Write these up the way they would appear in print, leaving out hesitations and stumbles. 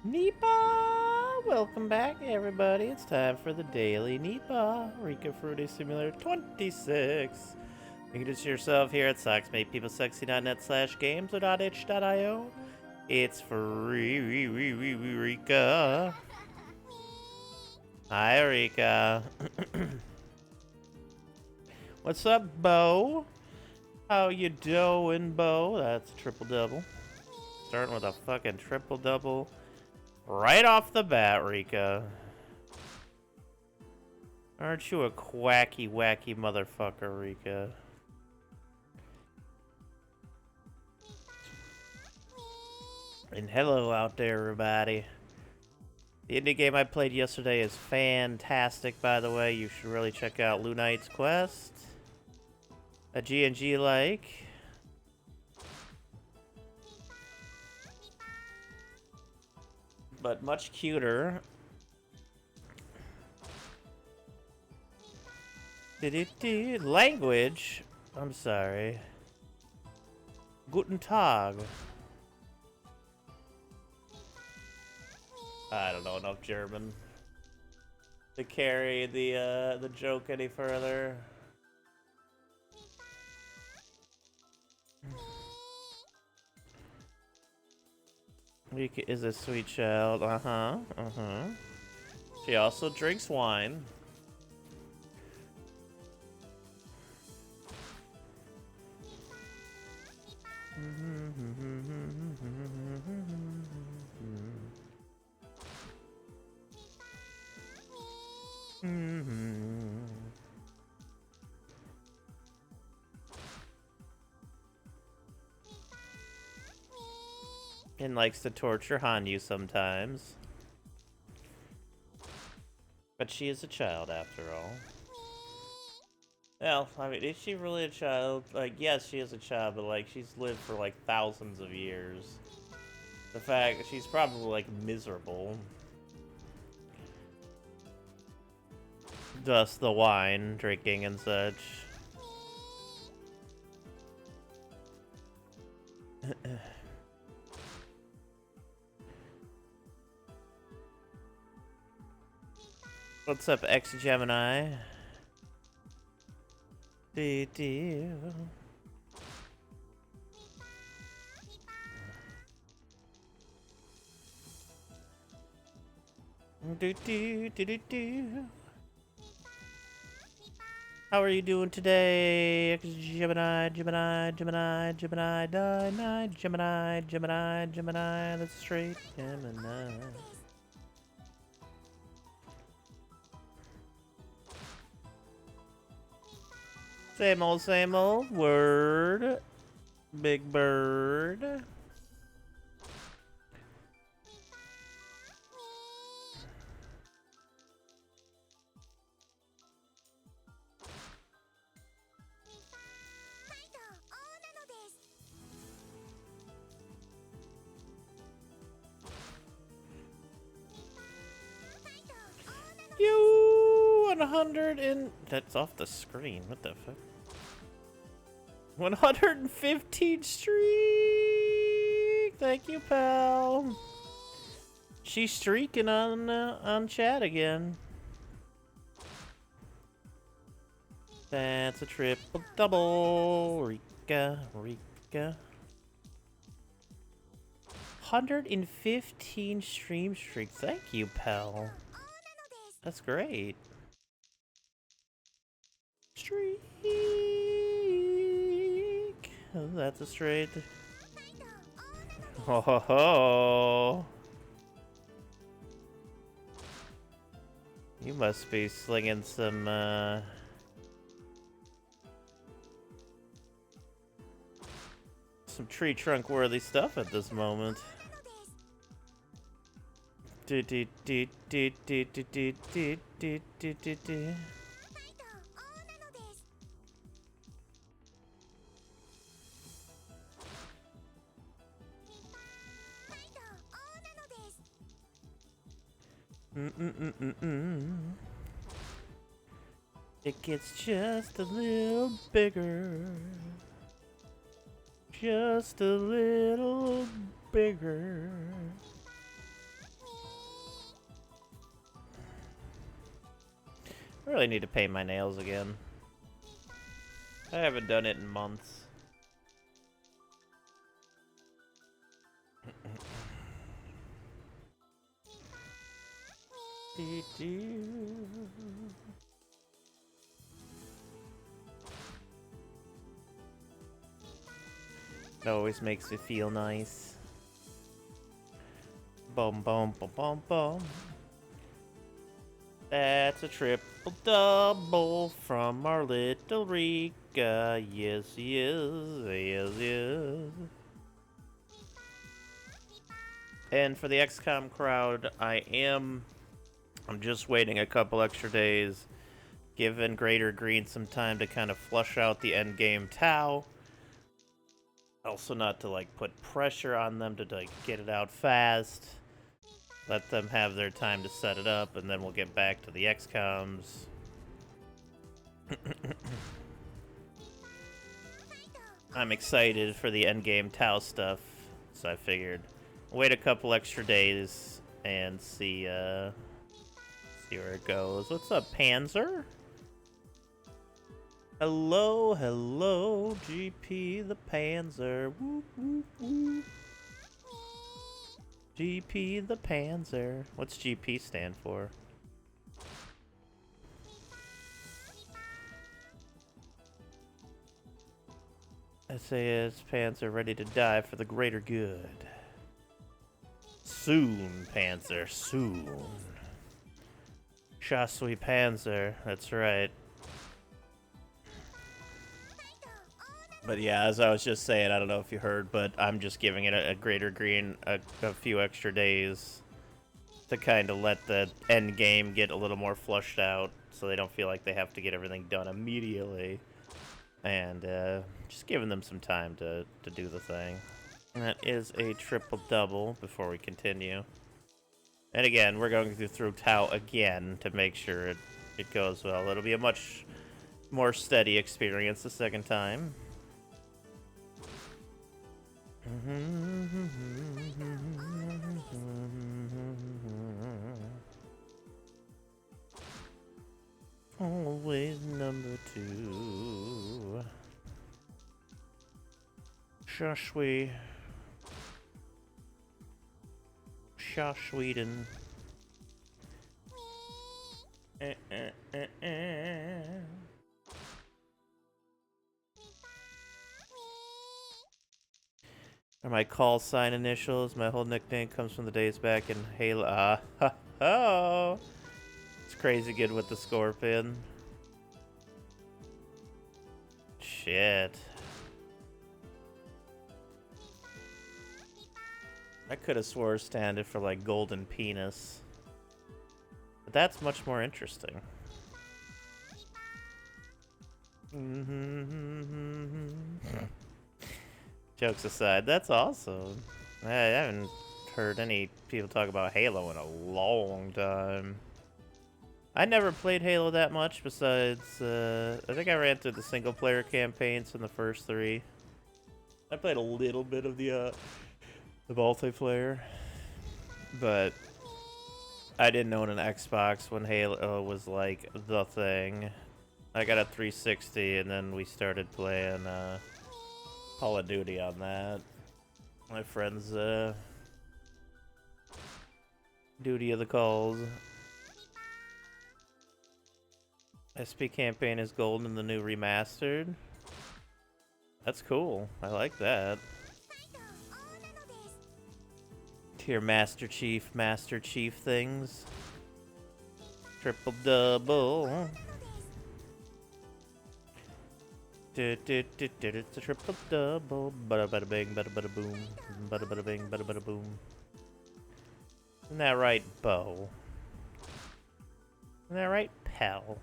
Nipah! Welcome back, everybody. It's time for the daily Nipah Rika Fruity Simulator 26. You can just yourself here at socksmadepeoplesexy.net/games or .itch.io. It's free, Rika. Hi, Rika. What's up, Bo? How you doing, Bo? That's a triple-double. Starting with a fucking triple-double. Right off the bat, Rika. Aren't you a quacky, wacky motherfucker, Rika? And hello out there, everybody. The indie game I played yesterday is fantastic, by the way. You should really check out Lunite's Quest. A G&G-like. But much cuter. Language? I'm sorry. Guten Tag. I don't know enough German to carry the joke any further. Rika is a sweet child. She also drinks wine. And likes to torture Hanyu sometimes. But she is a child after all. Well, I mean, is she really a child? Like, yes, she is a child, but like, she's lived for like thousands of years. The fact that she's probably like miserable. Thus the wine, drinking and such. What's up, ex-Gemini? Do. How are you doing today, ex-Gemini, Gemini, Gemini, Gemini, Gemini, Gemini, Gemini, Gemini, that's straight, Gemini. Same old word. Big bird. You 100 and that's off the screen. What the fuck? 115 streak. Thank you, pal. She's streaking on chat again. That's a triple double. Rika. 115 stream streak. Thank you, pal. That's great. Streak. Oh, that's a straight. Ho ho ho. You must be slinging some tree trunk worthy stuff at this moment. It gets just a little bigger. Just a little bigger. really need to paint my nails again. I haven't done it in months. It always makes me feel nice. Boom, boom, boom, boom, boom. That's a triple double from our little Rika. Yes, yes, yes, yes. And for the XCOM crowd, I'm just waiting a couple extra days, giving Greater Green some time to kind of flush out the endgame Tau. Also not to, like, put pressure on them to, like, get it out fast. Let them have their time to set it up, and then we'll get back to the XCOMs. I'm excited for the endgame Tau stuff, so I figured wait a couple extra days and see where it goes. What's up, Panzer? Hello, hello, GP the Panzer. Whoop, whoop, whoop. GP the Panzer. What's GP stand for? SAS Panzer ready to die for the greater good. Soon, Panzer, soon. Shasui Panzer, that's right. But yeah, as I was just saying, I don't know if you heard, but I'm just giving it a Greater Green a few extra days to kind of let the end game get a little more flushed out so they don't feel like they have to get everything done immediately. And just giving them some time to do the thing. And that is a triple-double before we continue. And again, we're going through Tau again to make sure it goes well. It'll be a much more steady experience the second time. Always number 2. Shashwe. Shashweden. Are my call sign initials? My whole nickname comes from the days back in Halo. Oh, it's crazy good with the Scorpion. Shit. I could have swore standard for like golden penis. But that's much more interesting. Jokes aside, that's awesome. I haven't heard any people talk about Halo in a long time. I never played Halo that much besides, I think I ran through the single-player campaigns in the first 3. I played a little bit of the multiplayer, but I didn't own an Xbox when Halo was, like, the thing. I got a 360, and then we started playing, Call of Duty on that. My friend's, Duty of the Calls. SP campaign is golden in the new remastered. That's cool. I like that. Tier Master Chief things. Triple double. It's a triple double. Bada bada bing, bada bada boom. Bada bada bing, bada bada boom. Isn't that right, Bo? Isn't that right, pal?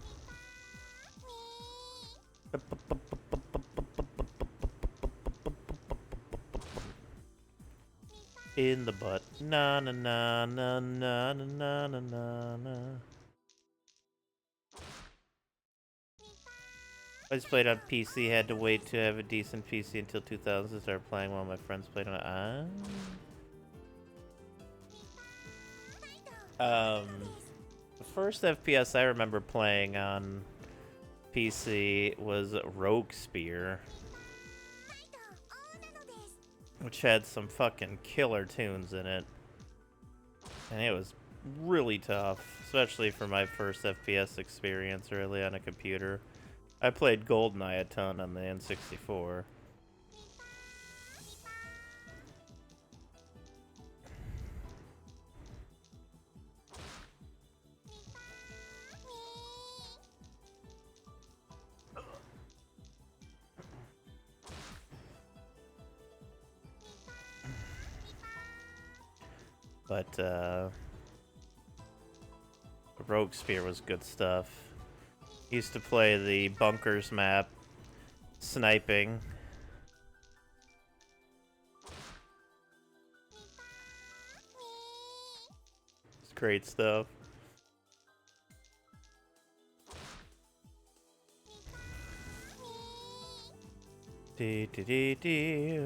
In the butt. Na na na na na na na na na. I just played on PC, had to wait to have a decent PC until 2000 to start playing while my friends played on it. The first FPS I remember playing on PC was Rogue Spear, which had some fucking killer tunes in it. And it was really tough, especially for my first FPS experience really on a computer. I played GoldenEye a ton on the N64. But Rogue Spear was good stuff. Used to play the bunkers map, sniping. It's great stuff. Dee dee dee dee.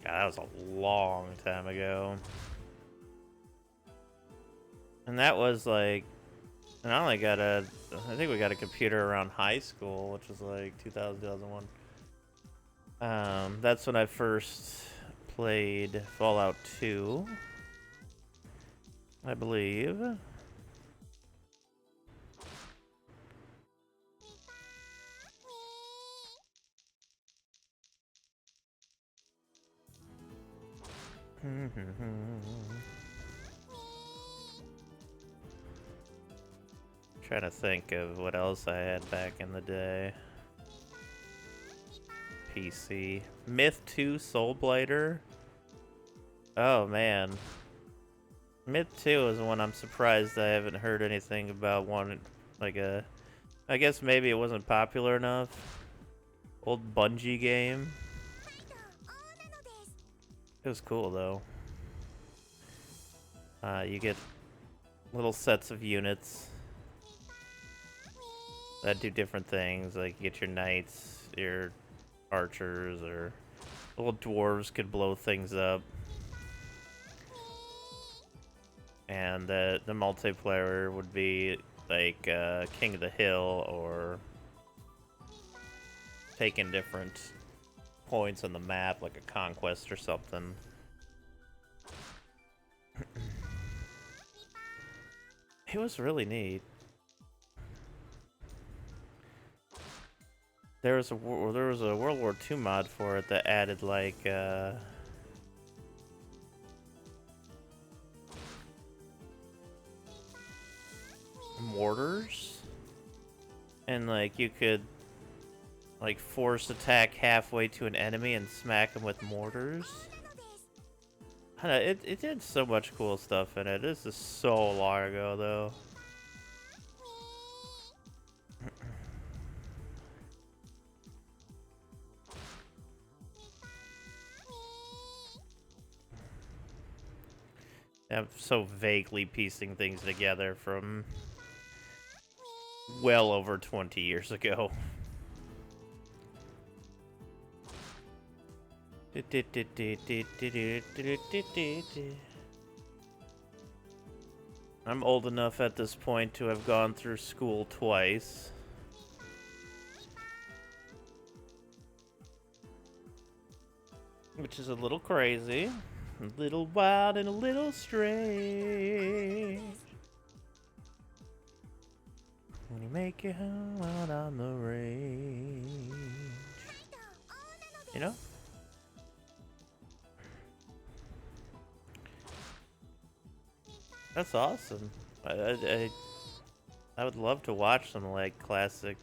God, that was a long time ago. And that was like, and I think we got a computer around high school, which was like 2000, 2001. That's when I first played Fallout 2, I believe. Trying to think of what else I had back in the day. PC. Myth 2 Soulblighter. Oh man. Myth 2 is one I'm surprised I haven't heard anything about. One like a, I guess maybe it wasn't popular enough. Old Bungie game. It was cool though. You get little sets of units that do different things. Like you get your knights, your archers, or little dwarves could blow things up. And the multiplayer would be like King of the Hill or taking different points on the map, like a conquest or something. It was really neat. There was a World War II mod for it that added like mortars, and like you could like force attack halfway to an enemy and smack them with mortars. I don't know, it did so much cool stuff in it. This is so long ago though. I'm so vaguely piecing things together from well over 20 years ago. I'm old enough at this point to have gone through school twice. Which is a little crazy. A little wild and a little strange. When you make your home out on the range. You know? That's awesome. I would love to watch some like classic.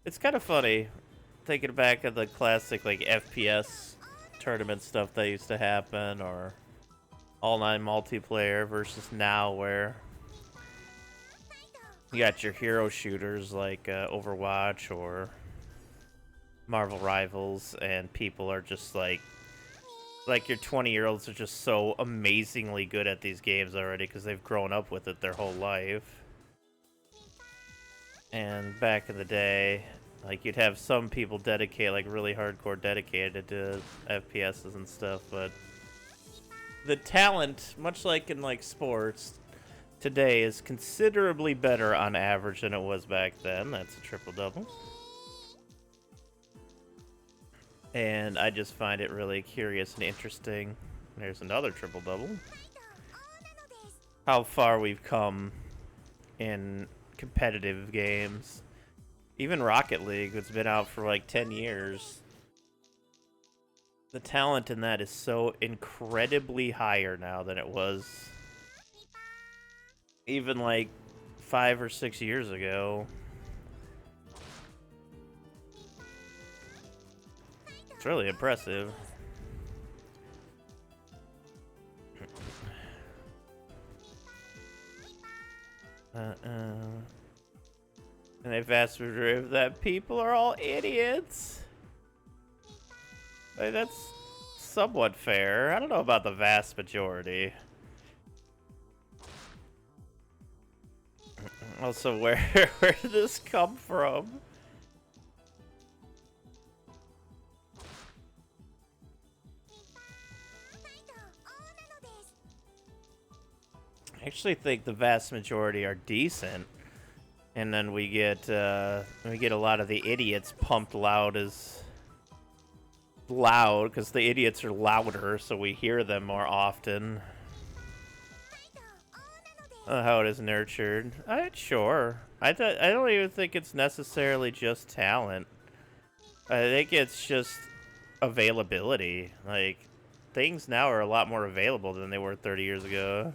It's kind of funny thinking back of the classic like FPS tournament stuff that used to happen, or online multiplayer versus now where you got your hero shooters like Overwatch or Marvel Rivals, and people are just like your 20-year-olds are just so amazingly good at these games already because they've grown up with it their whole life. And back in the day, Like, you'd have some people dedicate, like, really hardcore dedicated to FPSs and stuff, but the talent, much like in, like, sports, today is considerably better on average than it was back then. That's a triple-double. And I just find it really curious and interesting. There's another triple-double. How far we've come in competitive games. Even Rocket League, that's been out for like 10 years. The talent in that is so incredibly higher now than it was even like 5 or 6 years ago. It's really impressive. And they vast majority of that people are all idiots. Like, that's somewhat fair. I don't know about the vast majority. Also, where did this come from? I actually think the vast majority are decent, and then we get a lot of the idiots pumped loud because the idiots are louder, so we hear them more often. How it is nurtured. Sure. I don't even think it's necessarily just talent. I think it's just availability. Like, things now are a lot more available than they were 30 years ago.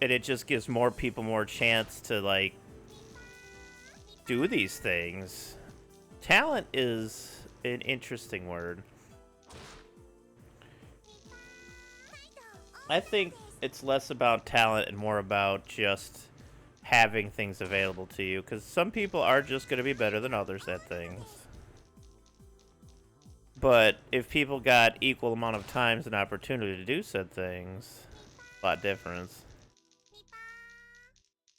And it just gives more people more chance to, like, do these things. Talent is an interesting word. I think it's less about talent and more about just having things available to you, because some people are just going to be better than others at things. But if people got equal amount of times and opportunity to do said things, a lot difference.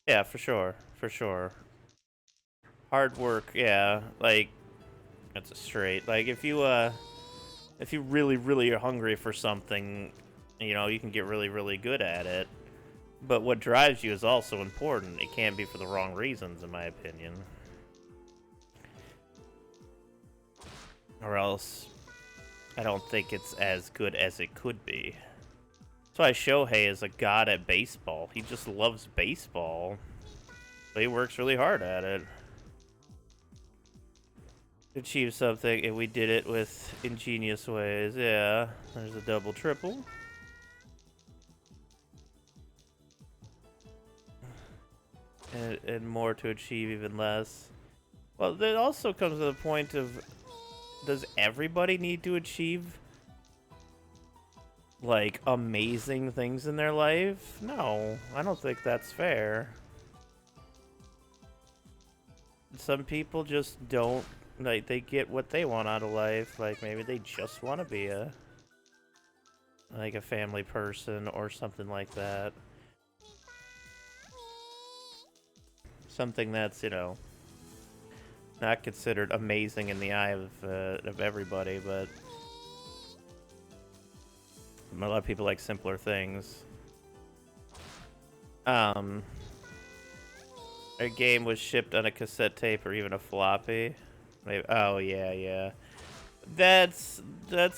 Yeah, for sure. For sure. Hard work, yeah. Like, that's a straight. Like, if you really, really are hungry for something, you know, you can get really, really good at it. But what drives you is also important. It can't be for the wrong reasons, in my opinion. Or else, I don't think it's as good as it could be. That's why Shohei is a god at baseball. He just loves baseball. But he works really hard at it. Achieve something, and we did it with ingenious ways. Yeah, there's a double triple. And more to achieve even less. Well, that also comes to the point of, does everybody need to achieve, like, amazing things in their life? No, I don't think that's fair. Some people just don't, like, they get what they want out of life. Like, maybe they just want to be a family person or something like that. Something that's, you know, not considered amazing in the eye of everybody, but a lot of people like simpler things. A game was shipped on a cassette tape or even a floppy. Maybe, oh yeah. That's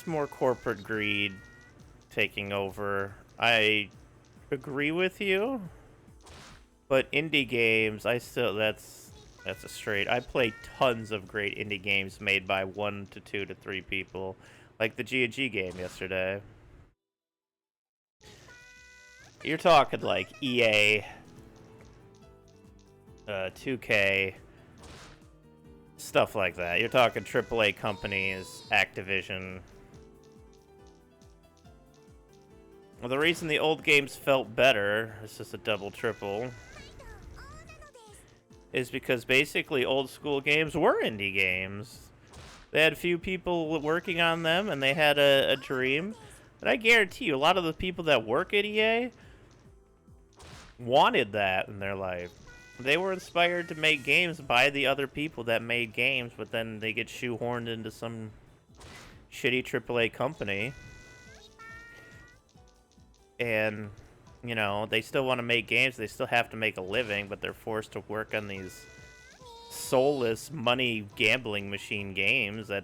more corporate greed taking over. I agree with you, but indie games, that's a straight. I play tons of great indie games made by 1 to 2 to 3 people, like the G&G game yesterday. You're talking like EA, 2K, stuff like that. You're talking AAA companies, Activision. Well, the reason the old games felt better, it's just a double triple, is because basically old school games were indie games. They had a few people working on them, and they had a dream. But I guarantee you, a lot of the people that work at EA wanted that in their life. They were inspired to make games by the other people that made games, but then they get shoehorned into some shitty AAA company. And, you know, they still want to make games, they still have to make a living, but they're forced to work on these soulless money gambling machine games that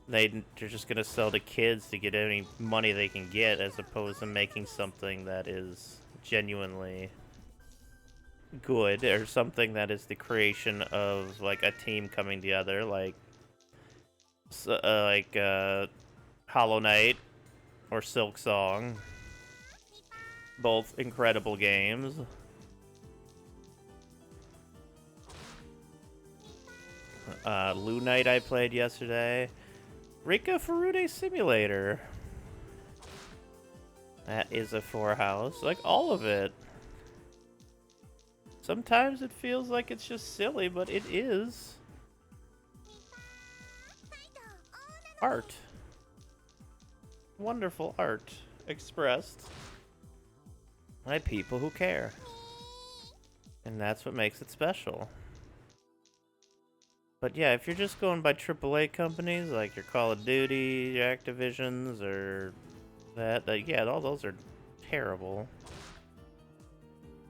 they're just gonna sell to kids to get any money they can get, as opposed to making something that is genuinely good, or something that is the creation of like a team coming together, like Hollow Knight or Silk Song, both incredible games. Lu Knight I played yesterday. Rika Furude Simulator. That is a 4-house. Like, all of it. Sometimes it feels like it's just silly, but it is art. Wonderful art expressed by people who care. And that's what makes it special. But yeah, if you're just going by AAA companies, like your Call of Duty, your Activisions, or that, yeah, all those are terrible.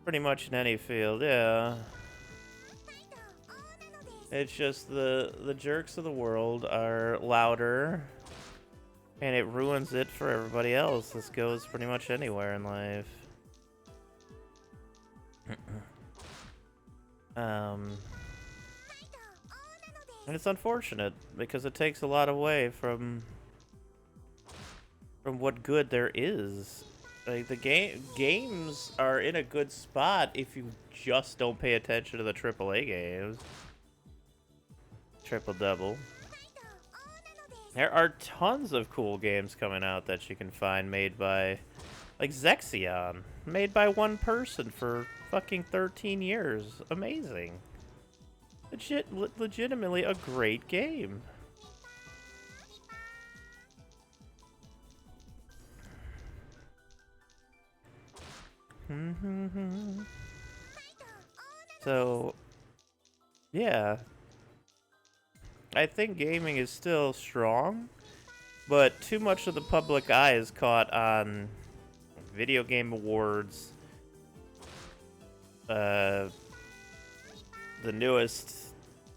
Pretty much in any field, yeah. It's just the jerks of the world are louder, and it ruins it for everybody else. This goes pretty much anywhere in life. And it's unfortunate, because it takes a lot away from what good there is. Like, the games are in a good spot if you just don't pay attention to the AAA games. Triple double. There are tons of cool games coming out that you can find made by, like Zexion, made by one person for fucking 13 years. Amazing. Legitimately a great game. So, yeah. I think gaming is still strong, but too much of the public eye is caught on video game awards, the newest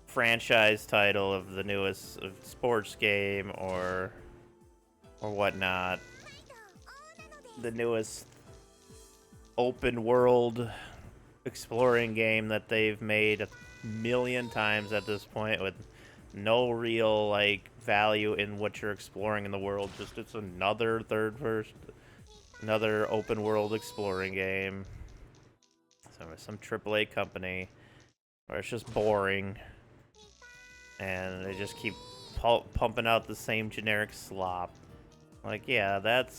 franchise title of the newest sports game, or whatnot, the newest open world exploring game that they've made a million times at this point, with no real like value in what you're exploring in the world. Just it's another another open world exploring game. So some AAA company, or it's just boring, and they just keep pumping out the same generic slop. Like, yeah, that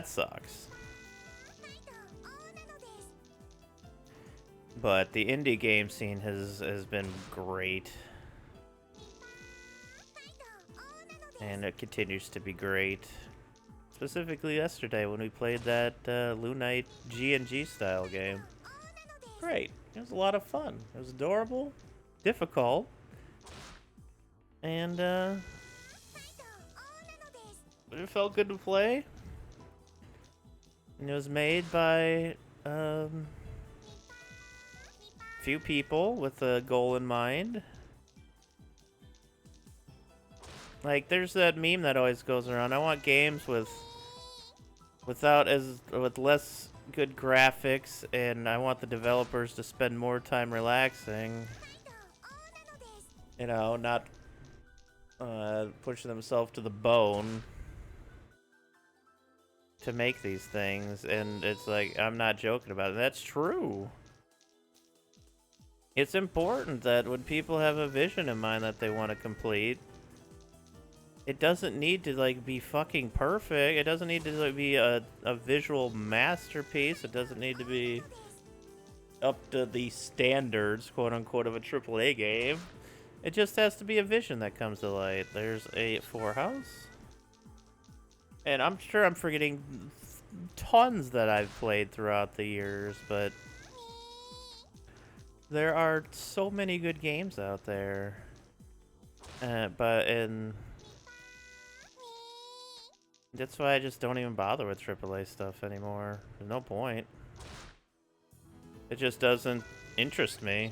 sucks. But the indie game scene has been great, and it continues to be great. Specifically yesterday when we played that Lu Knight G&G style game. Great. It was a lot of fun. It was adorable, difficult, and it felt good to play. And it was made by few people with a goal in mind. Like, there's that meme that always goes around. I want games with less good graphics, and I want the developers to spend more time relaxing. You know, not pushing themselves to the bone to make these things. And it's like, I'm not joking about it. That's true. It's important that when people have a vision in mind that they want to complete, it doesn't need to like be fucking perfect. It doesn't need to like, be a visual masterpiece. It doesn't need to be up to the standards, quote unquote, of a AAA game. It just has to be a vision that comes to light. There's a 4-house, and I'm sure I'm forgetting tons that I've played throughout the years, but there are so many good games out there. And that's why I just don't even bother with AAA stuff anymore. There's no point. It just doesn't interest me.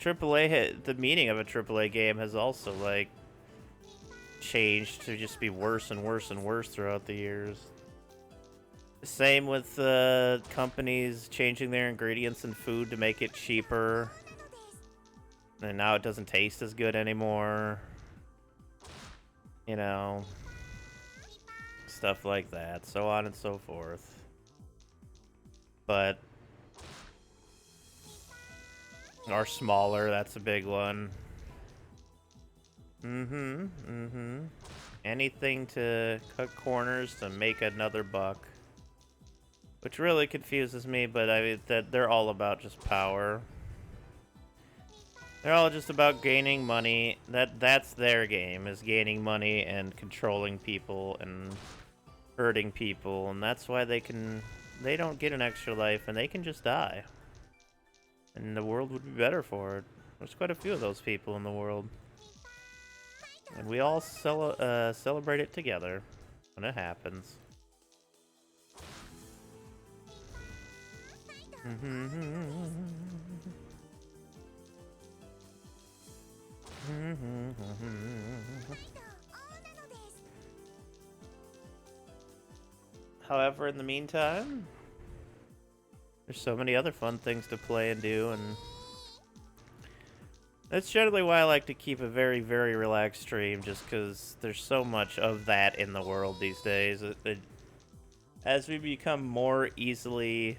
The meaning of a AAA game has also, like, changed to just be worse and worse and worse throughout the years. Same with companies changing their ingredients in food to make it cheaper. And now it doesn't taste as good anymore. You know, stuff like that, so on and so forth. But or smaller, that's a big one. Anything to cut corners to make another buck. Which really confuses me, but I mean that they're all about just power. They're all just about gaining money. That's their game, is gaining money and controlling people and hurting people, and that's why they don't get an extra life and they can just die. And the world would be better for it. There's quite a few of those people in the world. And we all celebrate it together when it happens. However, in the meantime, there's so many other fun things to play and do, and that's generally why I like to keep a very, very relaxed stream, just because there's so much of that in the world these days. As we become more easily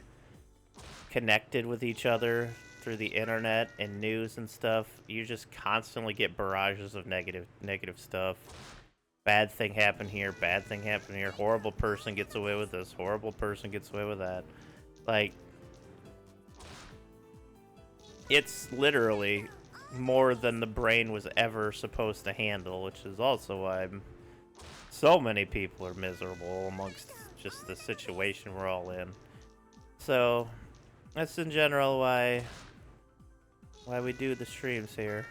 connected with each other through the internet and news and stuff, you just constantly get barrages of negative stuff. Bad thing happened here, bad thing happened here, horrible person gets away with this, horrible person gets away with that. Like, it's literally more than the brain was ever supposed to handle, which is also why so many people are miserable amongst just the situation we're all in. So, that's in general why we do the streams here.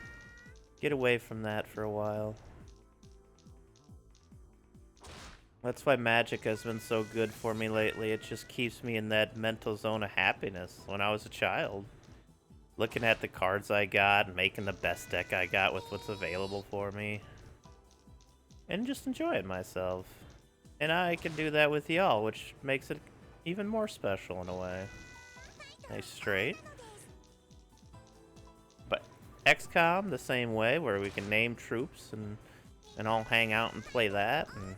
Get away from that for a while. That's why Magic has been so good for me lately. It just keeps me in that mental zone of happiness when I was a child. Looking at the cards I got and making the best deck I got with what's available for me. And just enjoying myself. And I can do that with y'all, which makes it even more special in a way. Nice straight. But XCOM, the same way, where we can name troops and all hang out and play that. And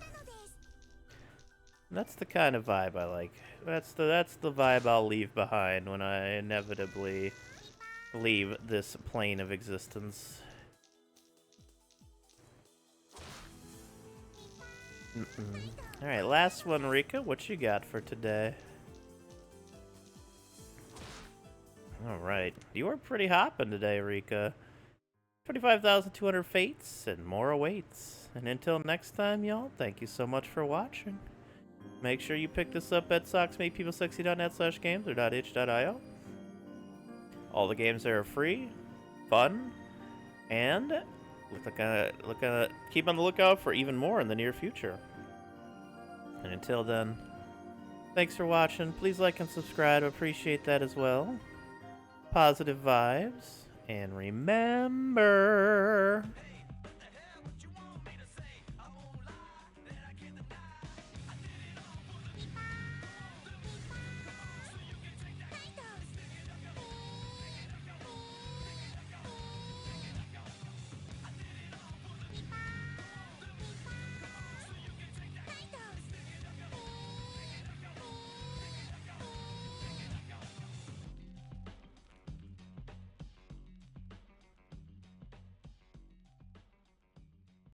that's the kind of vibe I like. That's the vibe I'll leave behind when I inevitably leave this plane of existence. Alright, last one, Rika. What you got for today? Alright. You are pretty hopping today, Rika. 25,200 fates and more awaits. And until next time, y'all, thank you so much for watching. Make sure you pick this up at socksmakepeoplesexy.net/games or .itch.io. All the games there are free, fun, and keep on the lookout for even more in the near future. And until then, thanks for watching. Please like and subscribe. I appreciate that as well. Positive vibes. And remember,